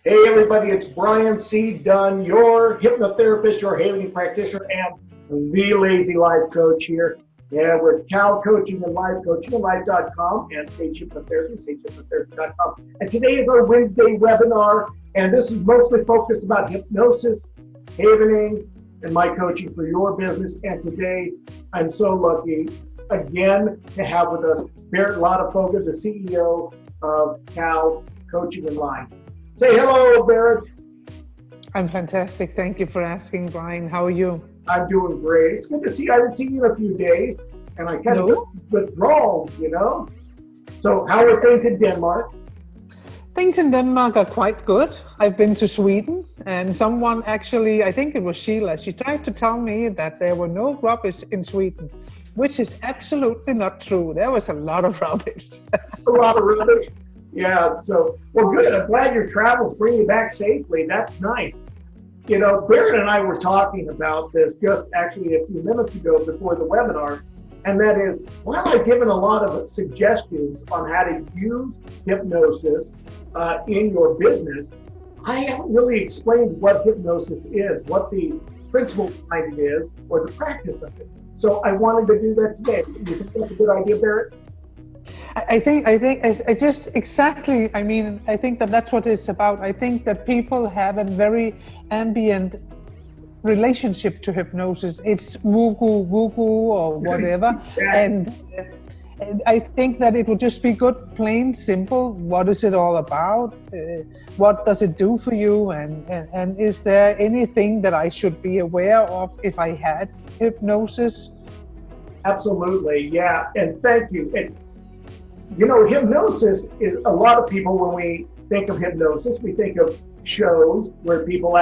Hey everybody, it's Brian C. Dunn, your hypnotherapist, your healing practitioner, and the Lazy Life Coach here. Yeah, with Cal Coaching and Life Coaching and Life.com and Sage Hypnotherapy, SageHypnotherapy.com. And today is our Wednesday webinar, and this is mostly focused about hypnosis, havening, and my coaching for your business. And today, I'm so lucky again to have with us Barrett Lotafoga, the CEO of Cal Coaching and Life. Say hello, Barrett. I'm fantastic. Thank you for asking, Brian. How are you? I'm doing great. It's good to see you. I haven't seen you in a few days, and I kind of withdrawal, So how are things in Denmark? Things in Denmark are quite good. I've been to Sweden, and someone actually, I think it was Sheila, she tried to tell me that there were no rubbish in Sweden, which is absolutely not true. There was a lot of rubbish. A lot of rubbish? Yeah, well, good. I'm glad your travels bring you back safely. That's nice. Barrett and I were talking about this just actually a few minutes ago before the webinar, and that is, while I've given a lot of suggestions on how to use hypnosis in your business, I haven't really explained what hypnosis is, what the principle behind it is, or the practice of it. So I wanted to do that today. You think that's a good idea, Barrett? I think that's what it's about. I think that people have a very ambient relationship to hypnosis. It's woo-goo or whatever. And I think that it would just be good, plain simple. What is it all about? What does it do for you? And is there anything that I should be aware of if I had hypnosis? Absolutely, yeah. And thank you. And hypnosis is, a lot of people, when we think of hypnosis, we think of shows where people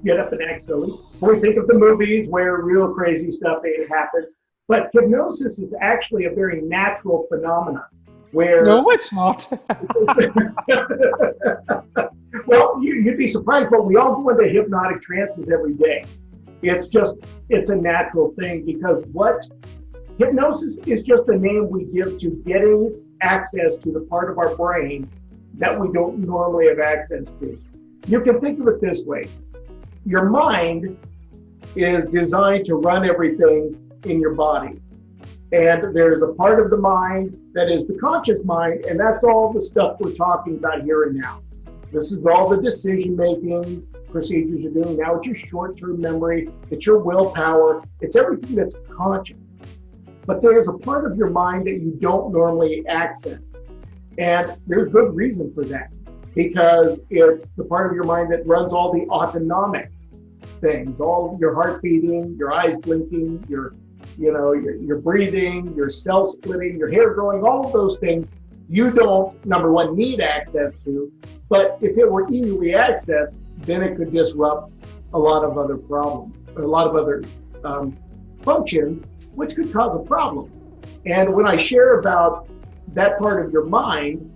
get up and act silly. Or we think of the movies where real crazy stuff happens. But hypnosis is actually a very natural phenomenon where... No, it's not. Well, you'd be surprised, but we all go into hypnotic trances every day. It's a natural thing, because hypnosis is just the name we give to getting access to the part of our brain that we don't normally have access to. You can think of it this way. Your mind is designed to run everything in your body. And there's a part of the mind that is the conscious mind, and that's all the stuff we're talking about here and now. This is all the decision-making procedures you're doing now. It's your short-term memory, it's your willpower, it's everything that's conscious. But there's a part of your mind that you don't normally access. And there's good reason for that, because it's the part of your mind that runs all the autonomic things, all your heart beating, your eyes blinking, your breathing, your cell splitting, your hair growing, all of those things you don't, number one, need access to. But if it were easily accessed, then it could disrupt a lot of other problems, a lot of other functions, which could cause a problem. And when I share about that part of your mind,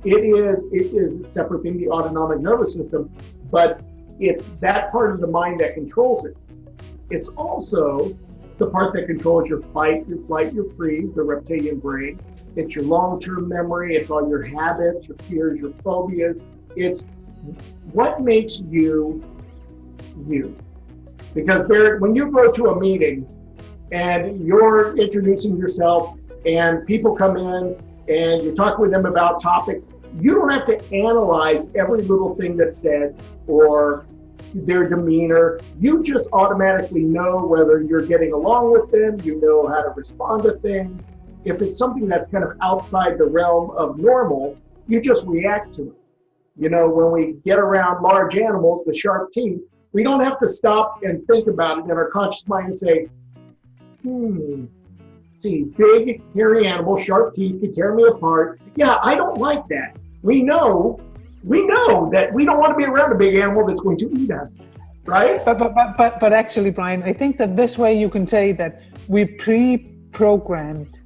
it is a separate thing, the autonomic nervous system, but it's that part of the mind that controls it. It's also the part that controls your fight, your flight, your freeze, the reptilian brain. It's your long-term memory. It's all your habits, your fears, your phobias. It's what makes you, you. Because Barrett, when you go to a meeting, and you're introducing yourself, and people come in and you're talking with them about topics, you don't have to analyze every little thing that's said or their demeanor. You just automatically know whether you're getting along with them, you know how to respond to things. If it's something that's kind of outside the realm of normal, you just react to it. When we get around large animals with sharp teeth, we don't have to stop and think about it in our conscious mind and say, see, big, hairy animal, sharp teeth could tear me apart. Yeah, I don't like that. We know that we don't want to be around a big animal that's going to eat us, right? But actually, Brian, I think that this way you can say that we're pre-programmed.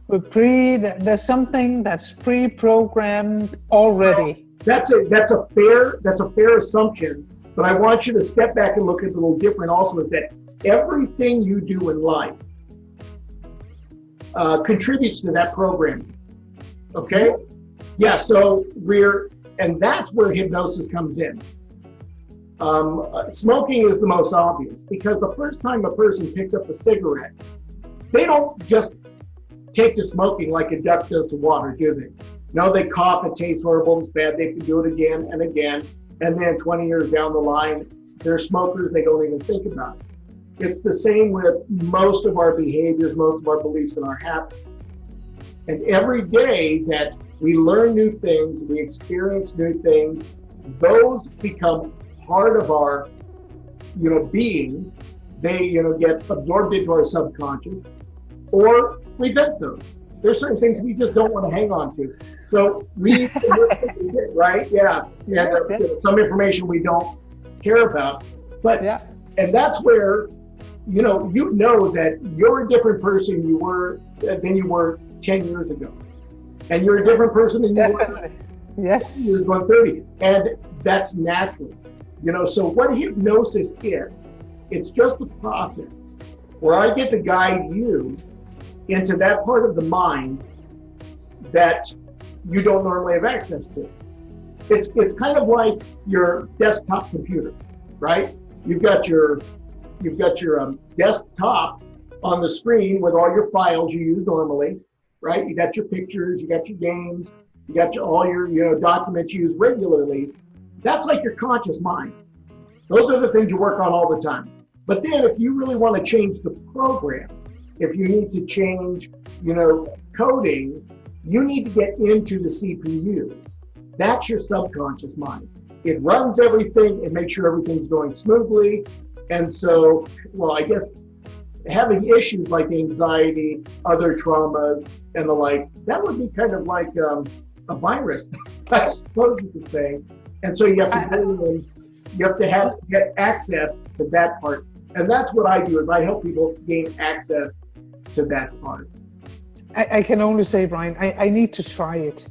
There's something that's pre-programmed already. That's a fair assumption. But I want you to step back and look at it a little different also, is that everything you do in life contributes to that programming. Okay? Yeah, so and that's where hypnosis comes in. Smoking is the most obvious because the first time a person picks up a cigarette, they don't just take to smoking like a duck does to water, do they? No, they cough, it tastes horrible, it's bad, they can do it again and again, and then 20 years down the line, they're smokers, they don't even think about it. It's the same with most of our behaviors, most of our beliefs and our habits. And every day that we learn new things, we experience new things, those become part of our, being. They, get absorbed into our subconscious, or we vet those. There's certain things we just don't want to hang on to. So we, right? Yeah. Some information we don't care about. But, and that's where, you know that you're a different person than you were 10 years ago. And you're a different person than you were yes. years 130. And that's natural. So what hypnosis is, it's just a process where I get to guide you into that part of the mind that you don't normally have access to. It's kind of like your desktop computer, right? You've got your desktop on the screen with all your files you use normally, right? You got your pictures, you got your games, you got all your documents you use regularly. That's like your conscious mind. Those are the things you work on all the time. But then if you really want to change the program, if you need to change, coding, you need to get into the CPU. That's your subconscious mind. It runs everything and makes sure everything's going smoothly. And so, I guess having issues like anxiety, other traumas, and the like, that would be kind of like a virus, I suppose you could say. And so you have to get access to that part. And that's what I do, is I help people gain access to that part. I can only say, Brian, I need to try it.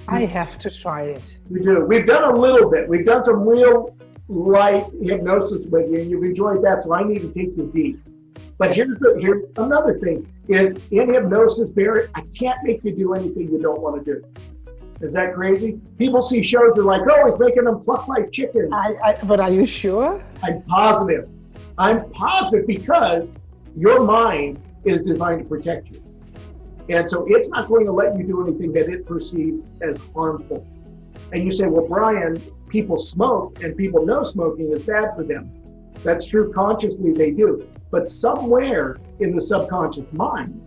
I have to try it. We do. We've done a little bit. We've done some real light hypnosis with you, and you've enjoyed that, so I need to take you deep. But here's another thing, is in hypnosis, Barrett, I can't make you do anything you don't want to do. Is that crazy? People see shows, they're like, oh, it's making them pluck like chickens. But are you sure? I'm positive. Because your mind is designed to protect you. And so it's not going to let you do anything that it perceives as harmful. And you say, well, Brian, people smoke and people know smoking is bad for them. That's true. Consciously, they do. But somewhere in the subconscious mind,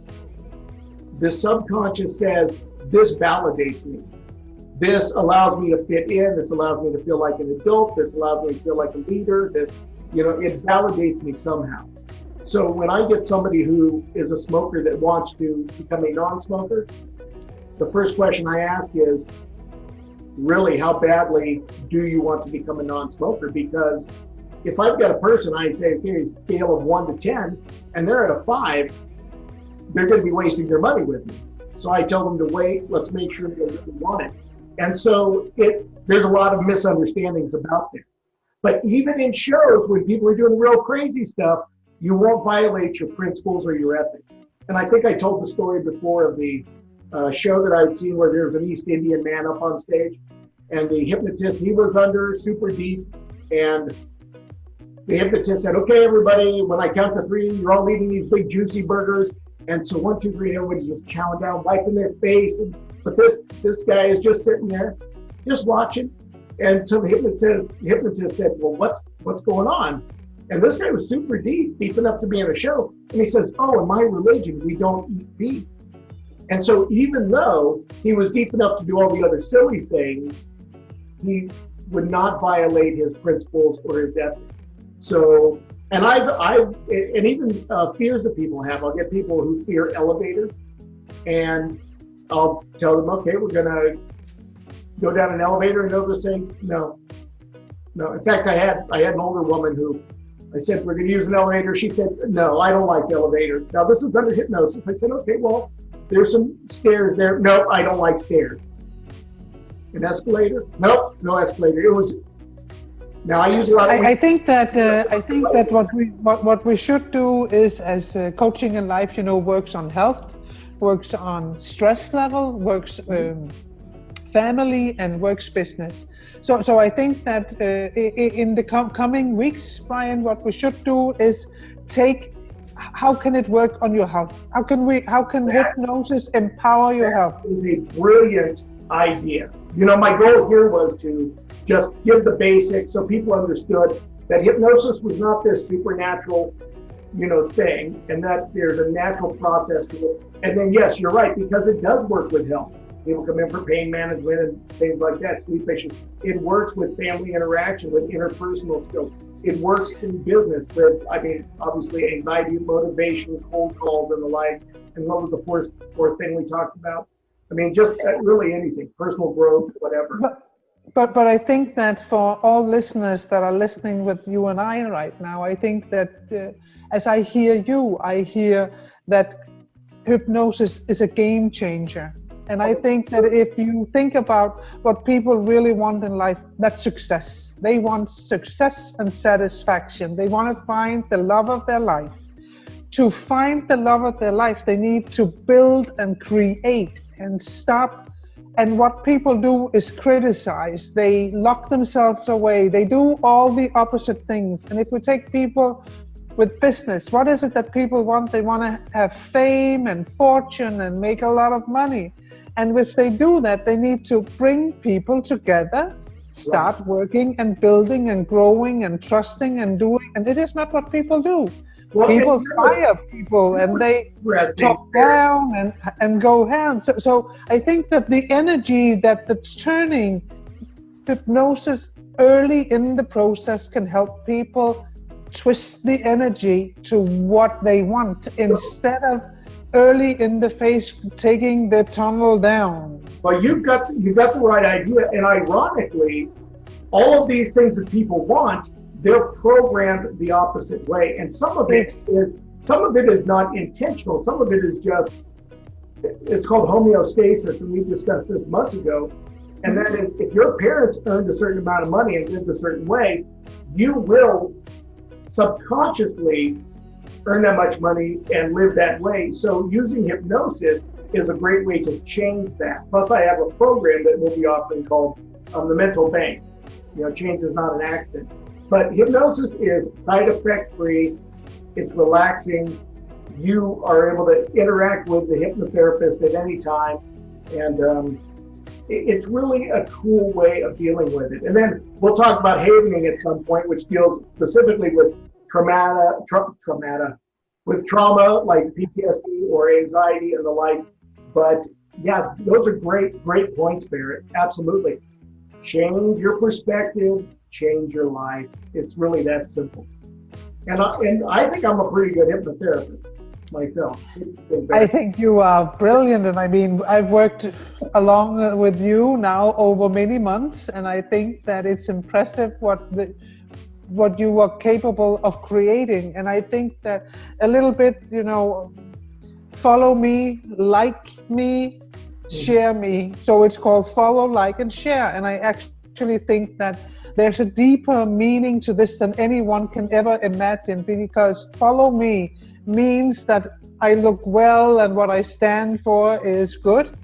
the subconscious says, this validates me. This allows me to fit in. This allows me to feel like an adult. This allows me to feel like a leader. This, it validates me somehow. So when I get somebody who is a smoker that wants to become a non-smoker, the first question I ask is, really, how badly do you want to become a non-smoker? Because if I've got a person, I say, okay, scale of 1 to 10, and they're at a 5, they're going to be wasting their money with me. So I tell them to wait, let's make sure they really want it. And so there's a lot of misunderstandings about that. But even in shows, when people are doing real crazy stuff, you won't violate your principles or your ethics. And I think I told the story before of the show that I'd seen where there was an East Indian man up on stage, and the hypnotist, he was under super deep, and the hypnotist said, okay, everybody, when I count to 3, you're all eating these big juicy burgers. And so 1, 2, 3, everybody's just chowing down, wiping their face. But this guy is just sitting there, just watching. And so the hypnotist said, well, what's going on? And this guy was super deep enough to be in a show. And he says, oh, in my religion, we don't eat beef. And so even though he was deep enough to do all the other silly things, he would not violate his principles or his ethics. So, and and even fears that people have, I'll get people who fear elevators, and I'll tell them, okay, we're gonna go down an elevator, and they'll just say, no. In fact, I had an older woman who I said, we're gonna use an elevator. She said, no, I don't like elevators. Now this is under hypnosis. I said, okay, well, there's some stairs there. Nope, I don't like stairs. An escalator? Nope, no escalator. It was. Now I use a lot of. I think that what we should do is, as coaching in life, works on health, works on stress level, works family and works business. So I think that in the coming weeks, Brian, what we should do is take how can it work on your health? How can hypnosis empower your health? That is a brilliant idea. My goal here was to just give the basics so people understood that hypnosis was not this supernatural, thing, and that there's a natural process to it. And then, yes, you're right, because it does work with health. People come in for pain management and things like that, sleep issues. It works with family interaction, with interpersonal skills. It works in business with, obviously anxiety, motivation, cold calls, and the like. And what was the fourth thing we talked about? Just really anything, personal growth, whatever. But I think that for all listeners that are listening with you and I right now, I think that as I hear you, I hear that hypnosis is a game changer. And I think that if you think about what people really want in life, that's success. They want success and satisfaction. They want to find the love of their life. To find the love of their life, they need to build and create and stop. And what people do is criticize. They lock themselves away. They do all the opposite things. And if we take people with business, what is it that people want? They want to have fame and fortune and make a lot of money. And if they do that, they need to bring people together, start working and building and growing and trusting and doing. And it is not what people do. People fire people and they talk down and go down. So I think that the energy that's turning hypnosis early in the process can help people twist the energy to what they want instead of early in the phase taking the tunnel down. Well, you've got the right idea, and ironically, all of these things that people want, they're programmed the opposite way, and some of it is not intentional. Some of it is just, it's called homeostasis, and we discussed this months ago. And that is, if your parents earned a certain amount of money and lived a certain way, you will subconsciously earn that much money and live that way. So using hypnosis is a great way to change that. Plus, I have a program that we'll be offering called the Mental Bank. Change is not an accident. But hypnosis is side effect free. It's relaxing. You are able to interact with the hypnotherapist at any time. And it's really a cool way of dealing with it. And then we'll talk about havening at some point, which deals specifically with trauma like PTSD or anxiety and the like. But yeah, those are great points, Barrett. Absolutely. Change your perspective, change your life. It's really that simple. And I think I'm a pretty good hypnotherapist myself. I think you are brilliant. And I've worked along with you now over many months, and I think that it's impressive what you are capable of creating. And I think that a little bit, follow me, like me, share me. So it's called follow, like, and share. And I actually think that there's a deeper meaning to this than anyone can ever imagine, because follow me means that I look well and what I stand for is good.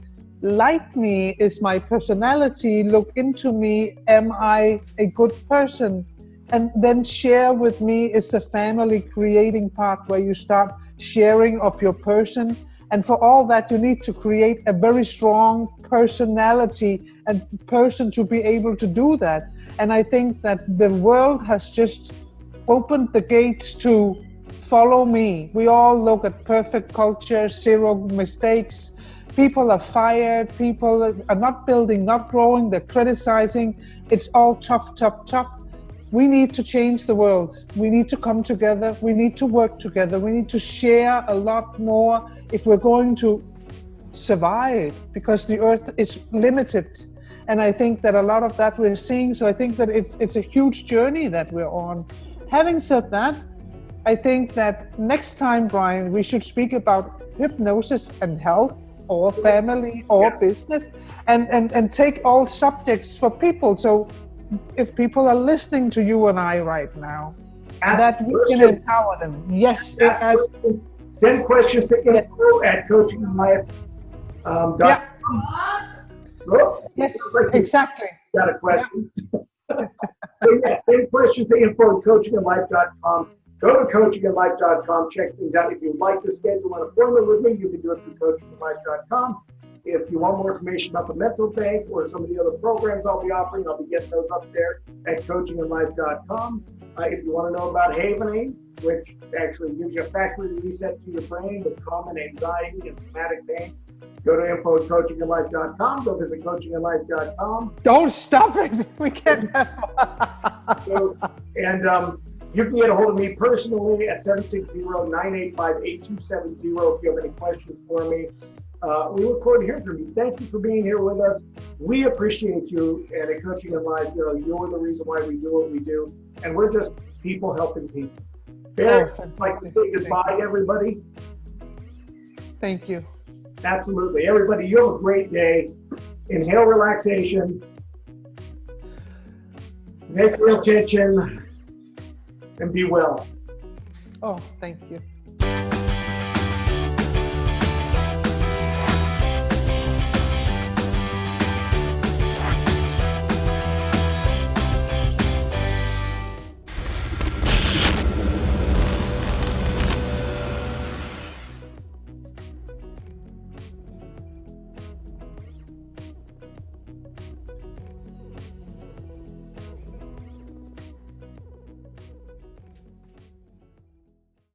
Like me is my personality. Look into me. Am I a good person? And then share with me is the family creating part, where you start sharing of your person. And for all that, you need to create a very strong personality and person to be able to do that. And I think that the world has just opened the gates to follow me. We all look at perfect culture, zero mistakes. People are fired. People are not building, not growing. They're criticizing. It's all tough. We need to change the world. We need to come together. We need to work together. We need to share a lot more if we're going to survive, because the earth is limited. And I think that a lot of that we're seeing. So I think that it's a huge journey that we're on. Having said that, I think that next time, Brian, we should speak about hypnosis and health, or family, or business, and take all subjects for people. So if people are listening to you and I right now, that we can empower them. Yes, send questions to info@coachingandlife.com. Oh, Yes, sounds like you exactly. got a question. So yeah, same question to info@coachingandlife.com. Go to coachingandlife.com, check things out. If you'd like to schedule an appointment with me, you can do it through coachingandlife.com. If you want more information about the mental bank or some of the other programs I'll be offering, I'll be getting those up there at coachingandlife.com. If you want to know about Havening, which actually gives you a factory reset to your brain with common anxiety and somatic pain, go to info@coachingandlife.com. Go visit coachingandlife.com. Don't stop it. We can't have. So, and you can get a hold of me personally at 760-985-8270 if you have any questions for me. We look forward to hearing from you. Thank you for being here with us. We appreciate you, and at Coaching in Life, you're the reason why we do what we do, and we're just people helping people. Barry, I'd like to say goodbye, everybody. Thank you. Absolutely. Everybody, you have a great day. Inhale relaxation. Exhale tension, and be well. Oh, thank you.